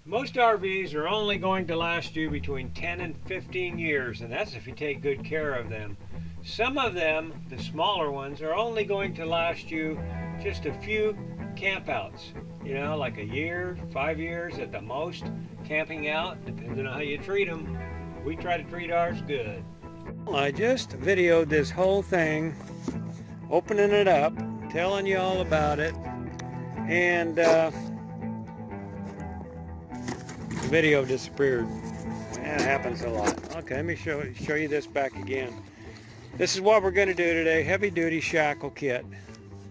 Most RVs are only going to last you between 10 and 15 years, and that's if you take good care of them. Some of them, the smaller ones, are only going to last you just a few campouts. You know, like a year, 5 years at the most, camping out, depending on how you treat them. We try to treat ours good. I just videoed this whole thing, opening it up, telling you all about it, and the video disappeared. That happens a lot. Okay, let me show you this back again. This is what we're going to do today, heavy duty shackle kit.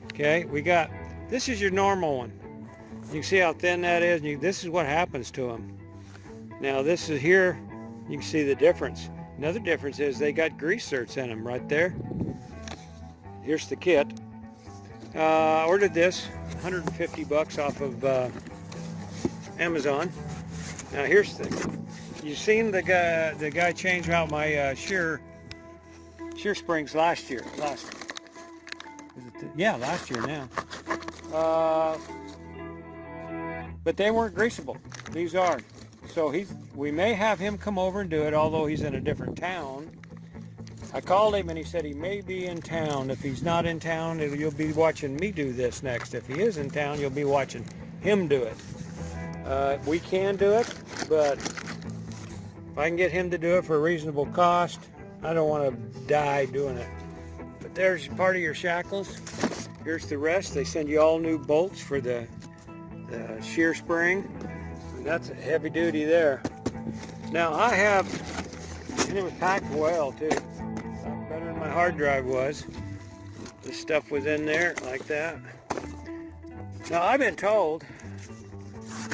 Okay, this is your normal one. You can see how thin that is, and this is what happens to them. Now this is here, you can see the difference. Another difference is they got grease zerks in them right there. Here's the kit. Ordered this, 150 bucks off of Amazon. Now here's the thing. You've seen the guy change out my shear springs last year. Last year now. But they weren't greasable. These are. So we may have him come over and do it, although he's in a different town. I called him and he said he may be in town. If he's not in town, you'll be watching me do this next. If he is in town, you'll be watching him do it. We can do it, but if I can get him to do it for a reasonable cost, I don't want to die doing it. But there's part of your shackles. Here's the rest. They send you all new bolts for the shear spring. That's a heavy duty there. Now and it was packed well too. Better than my hard drive was. This stuff was in there like that. Now I've been told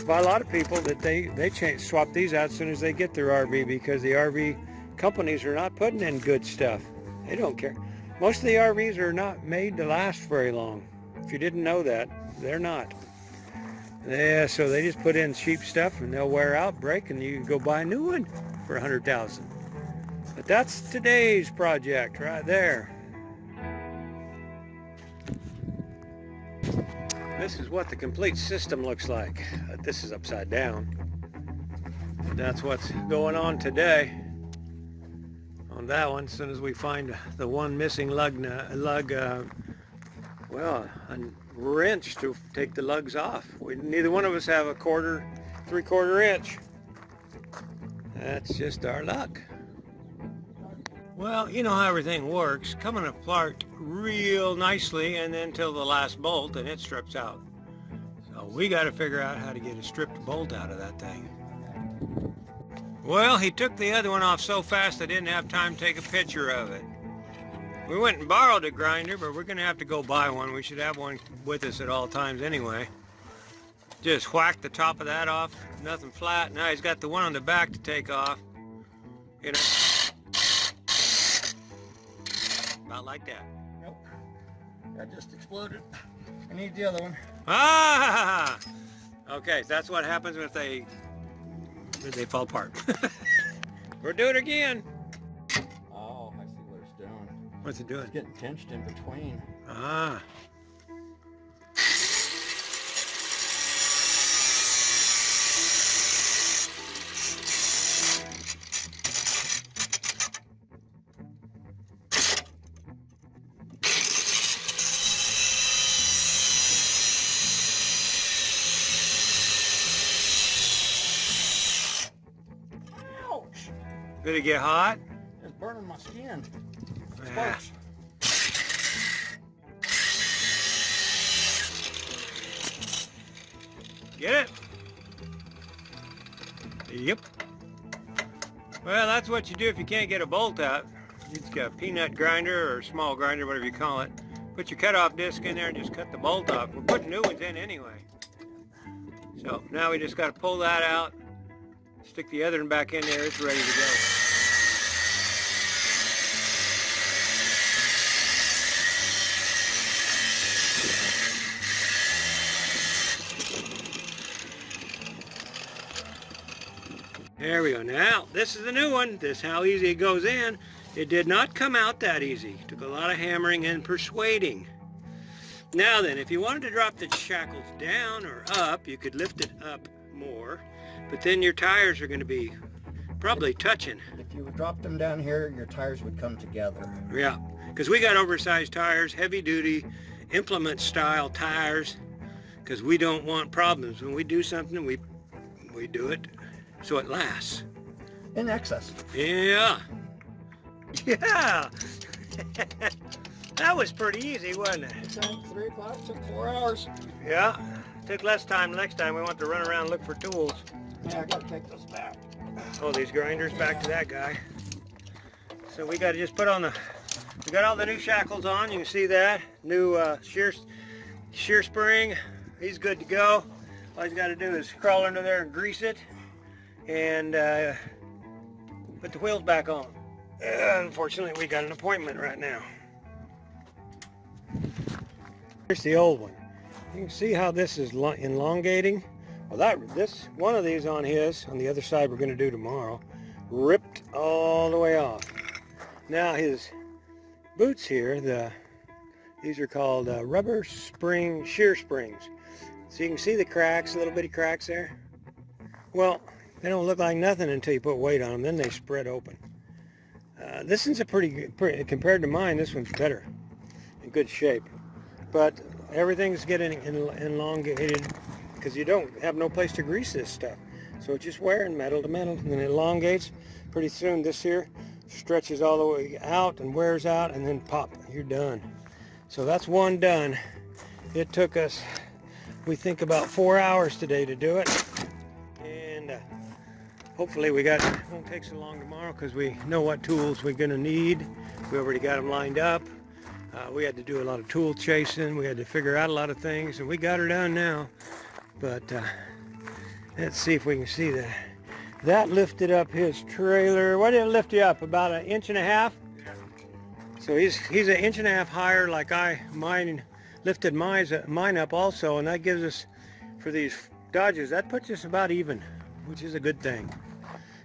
by a lot of people that they swap these out as soon as they get their RV, because the RV companies are not putting in good stuff. They don't care. Most of the RVs are not made to last very long. If you didn't know that, they're not. Yeah, so they just put in cheap stuff and they'll wear out, break, and you can go buy a new one for $100,000. But that's today's project right there. This is what the complete system looks like. This is upside down. That's what's going on today on that one. As soon as we find the one missing lug, a wrench to take the lugs off. Neither one of us have a 3/4 inch. That's just our luck. Well, you know how everything works, coming apart real nicely and then till the last bolt and it strips out. So we got to figure out how to get a stripped bolt out of that thing. Well, he took the other one off so fast I didn't have time to take a picture of it. We went and borrowed a grinder, but we're going to have to go buy one. We should have one with us at all times anyway. Just whack the top of that off, nothing flat. Now he's got the one on the back to take off. You know, about like that. Nope, that just exploded. I need the other one. Ah! Okay, that's what happens if they fall apart. We'll do it again. Oh, I see what it's doing. What's it doing? It's getting pinched in between. Ah. Did it get hot? It's burning my skin. Ah. Sparks. Get it? Yep. Well, that's what you do if you can't get a bolt out. You just got a peanut grinder or a small grinder, whatever you call it. Put your cutoff disc in there and just cut the bolt off. We're putting new ones in anyway. So now we just got to pull that out, stick the other one back in there. It's ready to go. There we go. Now, this is the new one. This is how easy it goes in. It did not come out that easy. It took a lot of hammering and persuading. Now then, if you wanted to drop the shackles down or up, you could lift it up more, but then your tires are going to be probably touching. If you would drop them down here, your tires would come together. Yeah, because we got oversized tires, heavy duty, implement style tires, because we don't want problems. When we do something, we do it so it lasts. In excess. Yeah. Yeah. That was pretty easy, wasn't it? 3 o'clock, took 4 hours. Yeah. Took less time next time. We want to run around and look for tools. Yeah, I gotta take this back. Oh, these grinders back to that guy. So we got to just put on the, we got all the new shackles on. You can see that. New shear spring. He's good to go. All he's got to do is crawl under there and grease it and put the wheels back on. Unfortunately, we got an appointment right now. Here's the old one. You can see how this is elongating. Well, this one of these on the other side we're going to do tomorrow, ripped all the way off. Now his boots here, these are called rubber spring shear springs. So you can see the cracks, little bitty cracks there. Well, they don't look like nothing until you put weight on them, then they spread open. This one's a pretty, compared to mine, this one's better, in good shape. But everything's getting elongated because you don't have no place to grease this stuff. So it's just wearing metal to metal, and then it elongates. Pretty soon this here stretches all the way out and wears out, and then pop, you're done. So that's one done. It took us, we think, about 4 hours today to do it. And hopefully it won't take so long tomorrow because we know what tools we're gonna need. We already got them lined up. We had to do a lot of tool chasing. We had to figure out a lot of things, and we got her done now. But let's see if we can see that. That lifted up his trailer. What did it lift you up? About 1.5 inches? Yeah. So he's 1.5 inches higher, like mine lifted mine up also, and that gives us, for these Dodges, that puts us about even, which is a good thing.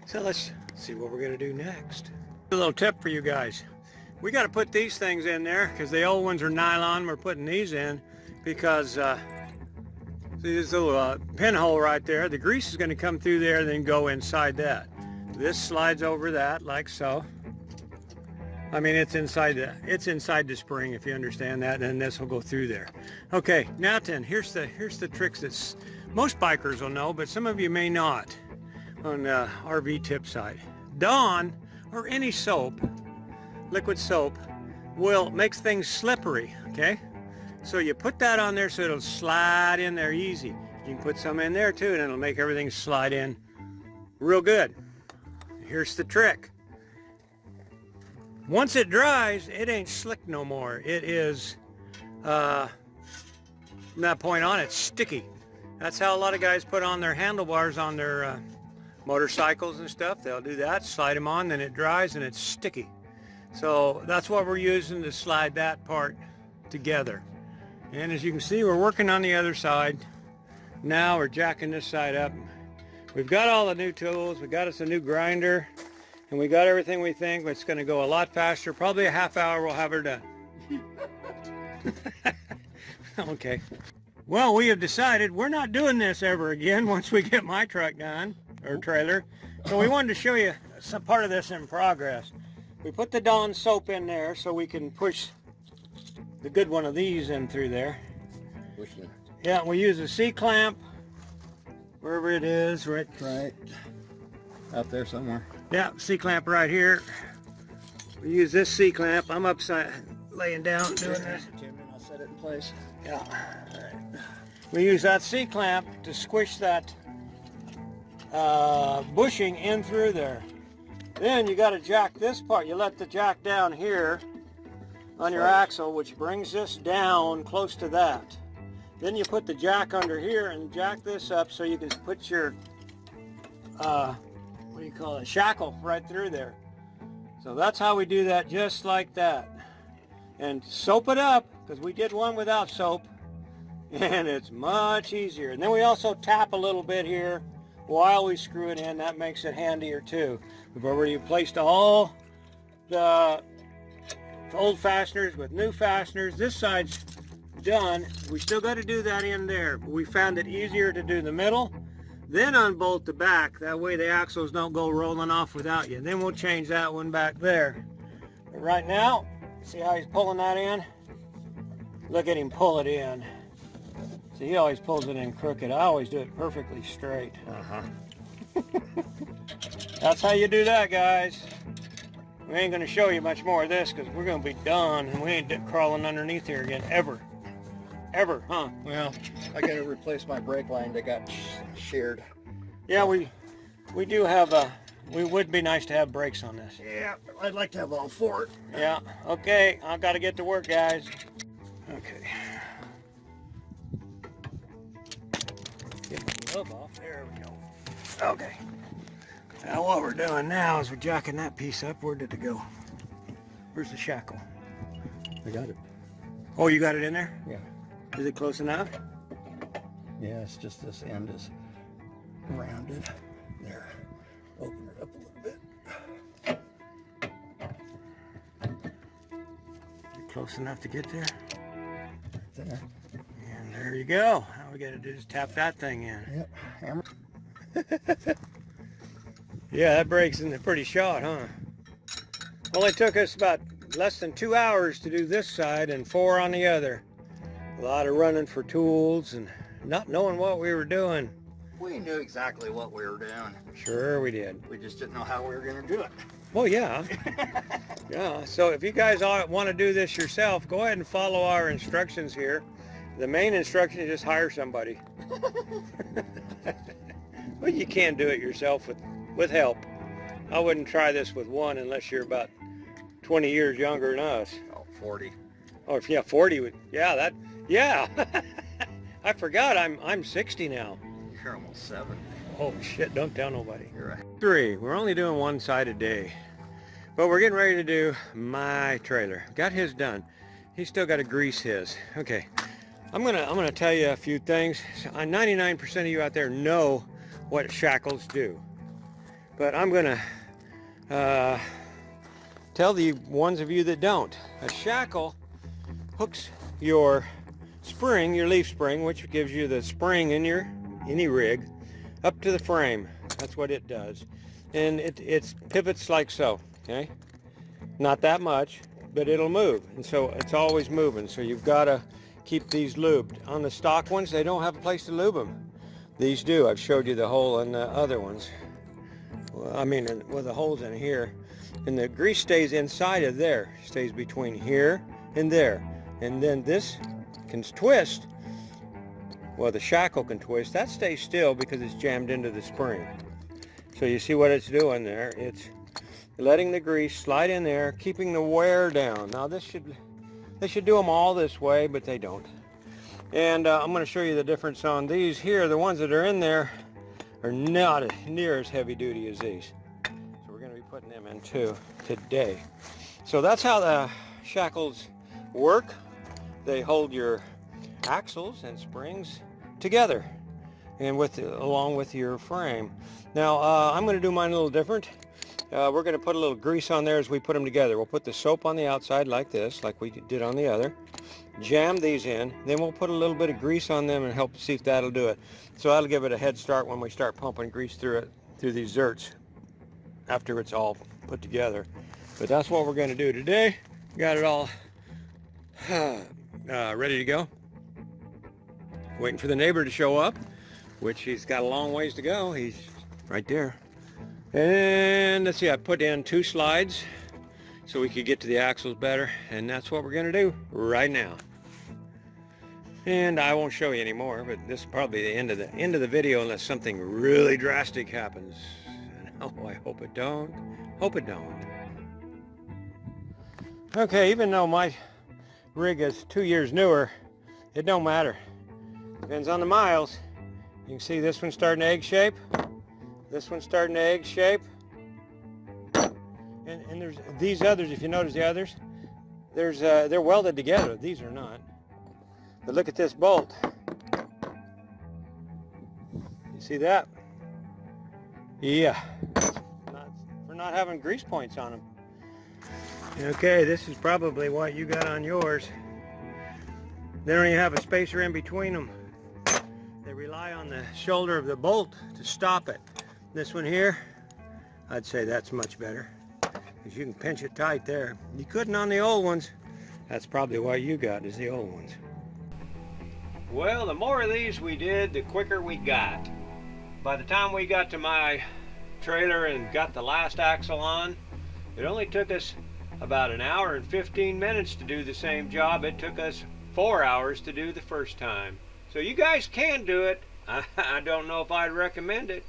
So let's see what we're gonna do next. A little tip for you guys. We got to put these things in there because the old ones are nylon. We're putting these in because see this little pinhole right there. The grease is going to come through there and then go inside that. This slides over that like so. I mean, it's inside the spring, if you understand that, and then this will go through there. Okay, now then, here's the tricks that most bikers will know, but some of you may not on RV tip side. Dawn or any soap, liquid soap, makes things slippery, okay? So you put that on there so it'll slide in there easy. You can put some in there too, and it'll make everything slide in real good. Here's the trick. Once it dries, it ain't slick no more. It is, from that point on, it's sticky. That's how a lot of guys put on their handlebars on their motorcycles and stuff. They'll do that, slide them on, then it dries and it's sticky. So that's what we're using to slide that part together. And as you can see, we're working on the other side. Now we're jacking this side up. We've got all the new tools. We got us a new grinder, and we got everything we think. It's going to go a lot faster. Probably a half hour we'll have her done. Okay. Well, we have decided we're not doing this ever again once we get my truck done, or trailer. So we wanted to show you some part of this in progress. We put the Dawn soap in there so we can push the good one of these in through there. Yeah, we use a C-clamp, wherever it is, right out there somewhere. Yeah, C-clamp right here. We use this C-clamp. I'm upside, laying down, doing this. I'll set it in place. Yeah. We use that C-clamp to squish that bushing in through there. Then you got to jack this part. You let the jack down here on your axle, which brings this down close to that. Then you put the jack under here and jack this up so you can put your what do you call it, shackle right through there. So that's how we do that, just like that. And soap it up, because we did one without soap, and it's much easier. And then we also tap a little bit here while we screw it in. That makes it handier too. We've already replaced all the old fasteners with new fasteners. This side's done. We still got to do that in there, but we found it easier to do the middle Then unbolt the back. That way the axles don't go rolling off without you. Then we'll change that one back there. But right now, see how he's pulling that in? Look at him pull it in. See, he always pulls it in crooked. I always do it perfectly straight. That's how you do that, guys. We ain't gonna show you much more of this because we're gonna be done and we ain't crawling underneath here again, ever. Ever, huh? Well, I gotta replace my brake line that got sheared. Yeah, we do have we would be nice to have brakes on this. Yeah, I'd like to have all four. Yeah, okay, I've got to get to work, guys. Okay. Get my glove off, there we go. Okay. Now what we're doing now is we're jacking that piece up. Where did it go? Where's the shackle? I got it. Oh, you got it in there? Yeah. Is it close enough? Yeah, it's just this end is rounded. There. Open it up a little bit. Close enough to get there? There. And there you go. All we got to do is tap that thing in. Yep. Hammer. Yeah, that brake's in there pretty short, huh? Only took us about less than 2 hours to do this side and 4 on the other. A lot of running for tools and not knowing what we were doing. We knew exactly what we were doing. Sure we did. We just didn't know how we were going to do it. Well, yeah. Yeah, so if you guys want to do this yourself, go ahead and follow our instructions here. The main instruction is just hire somebody. Well, you can do it yourself with help. I wouldn't try this with one unless you're about 20 years younger than us. Oh, 40. Oh, if yeah, 40 would, yeah, yeah. I forgot I'm 60 now. You're almost 70. Oh shit, don't tell nobody. You're right. 3, we're only doing one side a day. But we're getting ready to do my trailer. Got his done. He's still got to grease his. Okay, I'm gonna tell you a few things. 99% of you out there know what shackles do. But I'm gonna tell the ones of you that don't. A shackle hooks your spring, your leaf spring, which gives you the spring in your any rig, up to the frame. That's what it does. And it pivots like so, okay? Not that much, but it'll move. And so it's always moving. So you've got to keep these lubed. On the stock ones, they don't have a place to lube them. These do. I've showed you the hole in the other ones. Well, I mean, with the holes in here. And the grease stays inside of there. Stays between here and there. And then this can twist. Well, the shackle can twist. That stays still because it's jammed into the spring. So you see what it's doing there? It's letting the grease slide in there, keeping the wear down. Now they should do them all this way, but they don't. And I'm going to show you the difference on these here. The ones that are in there are not near as heavy duty as these. So we're going to be putting them in too today. So that's how the shackles work. They hold your axles and springs together and along with your frame. Now I'm going to do mine a little different. We're going to put a little grease on there as we put them together. We'll put the soap on the outside like this, like we did on the other. Jam these in, then we'll put a little bit of grease on them and help see if that'll do it. So that'll give it a head start when we start pumping grease through these zerts after it's all put together. But that's what we're going to do today. Got it all ready to go. Waiting for the neighbor to show up, which he's got a long ways to go. He's right there. And let's see, I put in 2 slides so we could get to the axles better, and that's what we're going to do right now. And I won't show you anymore, but this is probably the end of the video unless something really drastic happens. And oh, I hope it don't. Hope it don't. Okay, even though my rig is 2 years newer, it don't matter. Depends on the miles. You can see this one's starting to egg shape. This one's starting to egg shape. And there's these others, if you notice the others, they're welded together. These are not. But look at this bolt. You see that? Yeah. We're not having grease points on them. Okay, this is probably what you got on yours. They don't even have a spacer in between them. They rely on the shoulder of the bolt to stop it. This one here, I'd say that's much better, because you can pinch it tight there. You couldn't on the old ones. That's probably why you got is the old ones. Well, the more of these we did, the quicker we got. By the time we got to my trailer and got the last axle on, it only took us about an hour and 15 minutes to do the same job. It took us 4 hours to do the first time. So you guys can do it. I don't know if I'd recommend it.